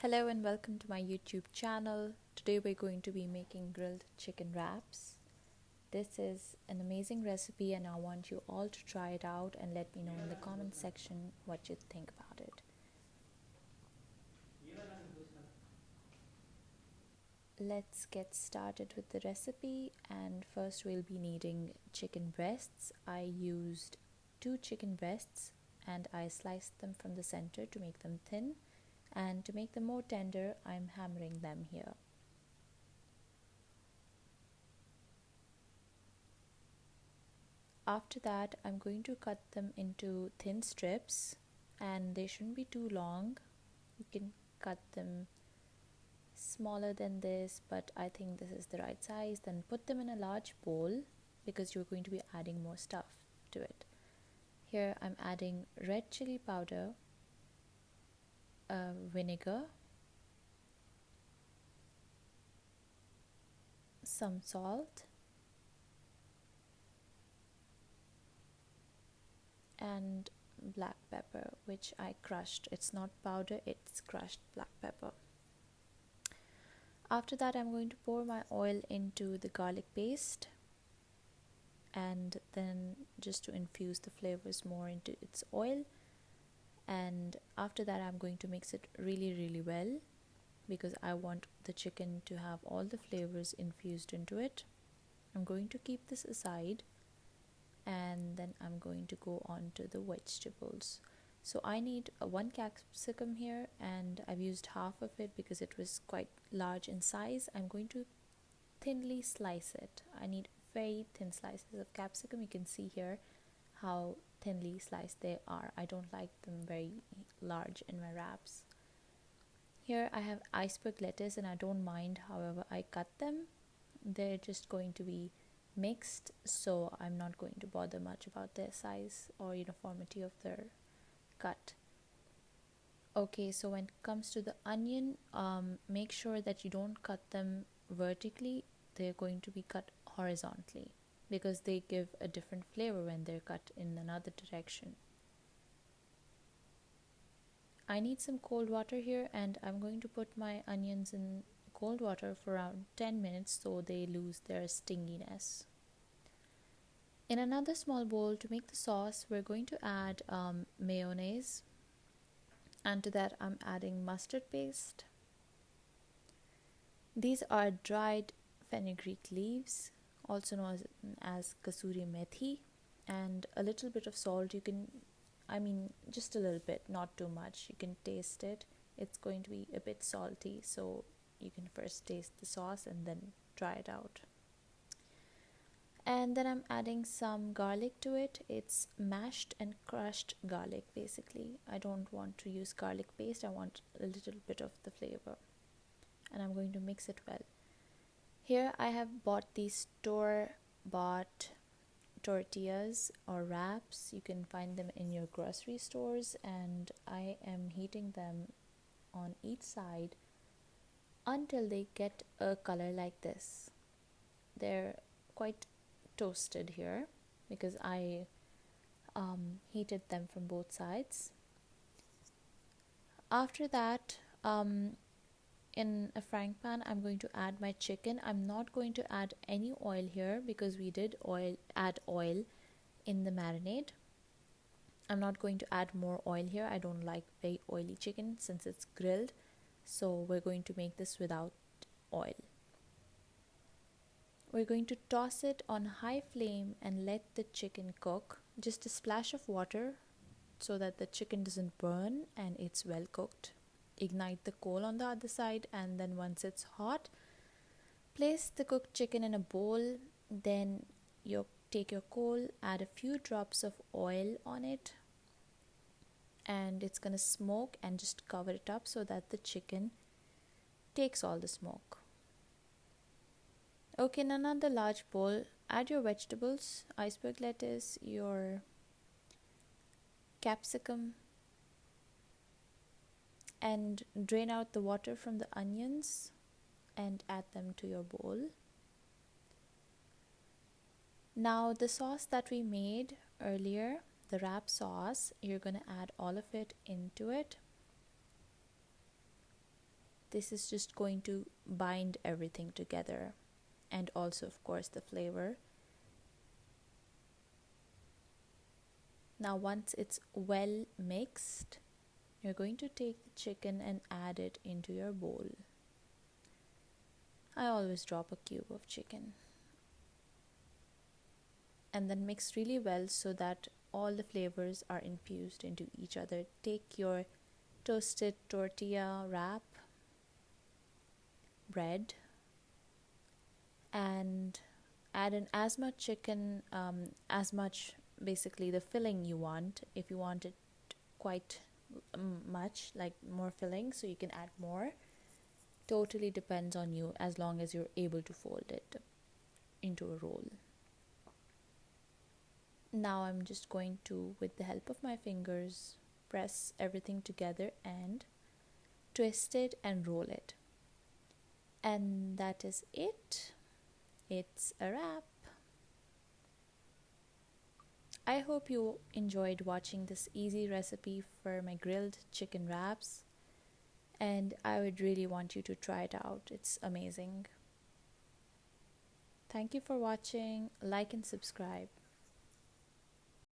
Hello and welcome to my YouTube channel. Today we're going to be making grilled chicken wraps. This is an amazing recipe and I want you all to try it out and let me know in the comment section what you think about it. Let's get started with the recipe, and first we'll be needing chicken breasts. I used 2 chicken breasts and I sliced them from the center to make them thin. And to make them more tender, I'm hammering them here. After that, I'm going to cut them into thin strips, and they shouldn't be too long. You can cut them smaller than this, but I think this is the right size. Then put them in a large bowl because you're going to be adding more stuff to it. Here I'm adding red chili powder, vinegar, some salt, and black pepper, which I crushed. It's not powder, it's crushed black pepper. After that, I'm going to pour my oil into the garlic paste, and then just to infuse the flavors more into its oil. And after that, I'm going to mix it really well because I want the chicken to have all the flavors infused into it. I'm going to keep this aside, and then I'm going to go on to the vegetables. So I need 1 capsicum here, and I've used half of it because it was quite large in size. I'm going to thinly slice it. I need very thin slices of capsicum. You can see here how thinly sliced they are. I don't like them very large in my wraps. Here I have iceberg lettuce, and I don't mind however I cut them. They're just going to be mixed, so I'm not going to bother much about their size or uniformity of their cut. Okay, so when it comes to the onion, make sure that you don't cut them vertically. They're going to be cut horizontally because they give a different flavor when they're cut in another direction. I need some cold water here, and I'm going to put my onions in cold water for around 10 minutes so they lose their stinginess. In another small bowl, to make the sauce, we're going to add mayonnaise, and to that I'm adding mustard paste. These are dried fenugreek leaves, also known as kasuri methi, and a little bit of salt. You can, just a little bit, not too much. You can taste it. It's going to be a bit salty, so you can first taste the sauce and then try it out. And then I'm adding some garlic to it. It's mashed and crushed garlic basically. I don't want to use garlic paste. I want a little bit of the flavor, and I'm going to mix it well. Here I have bought these store-bought tortillas or wraps. You can find them in your grocery stores, and I am heating them on each side until they get a color like this. They're quite toasted here because I heated them from both sides. After that, in a frying pan, I'm going to add my chicken. I'm not going to add any oil here because we did add oil in the marinade. I'm not going to add more oil here. I don't like very oily chicken since it's grilled, so we're going to make this without oil. We're going to toss it on high flame and let the chicken cook. Just a splash of water so that the chicken doesn't burn and it's well cooked. Ignite the coal on the other side, and then once it's hot, place the cooked chicken in a bowl. Then you take your coal, add a few drops of oil on it, and it's gonna smoke, and just cover it up so that the chicken takes all the smoke. Okay, in another large bowl, add your vegetables, iceberg lettuce, your capsicum, and drain out the water from the onions and add them to your bowl. Now the sauce that we made earlier, the wrap sauce, you're going to add all of it into it. this is just going to bind everything together, and also of course the flavor. Now once it's well mixed, you're going to take the chicken and add it into your bowl. I always drop a cube of chicken. And then mix really well so that all the flavors are infused into each other. Take your toasted tortilla wrap, bread, and add in as much chicken, as much basically the filling you want. If you want it quite much, like more filling, so you can add more. Totally depends on you, as long as you're able to fold it into a roll. Now I'm just going to, with the help of my fingers, press everything together and twist it and roll it. And that is it. It's a wrap. I hope you enjoyed watching this easy recipe for my grilled chicken wraps, and I would really want you to try it out. It's amazing. Thank you for watching. Like and subscribe.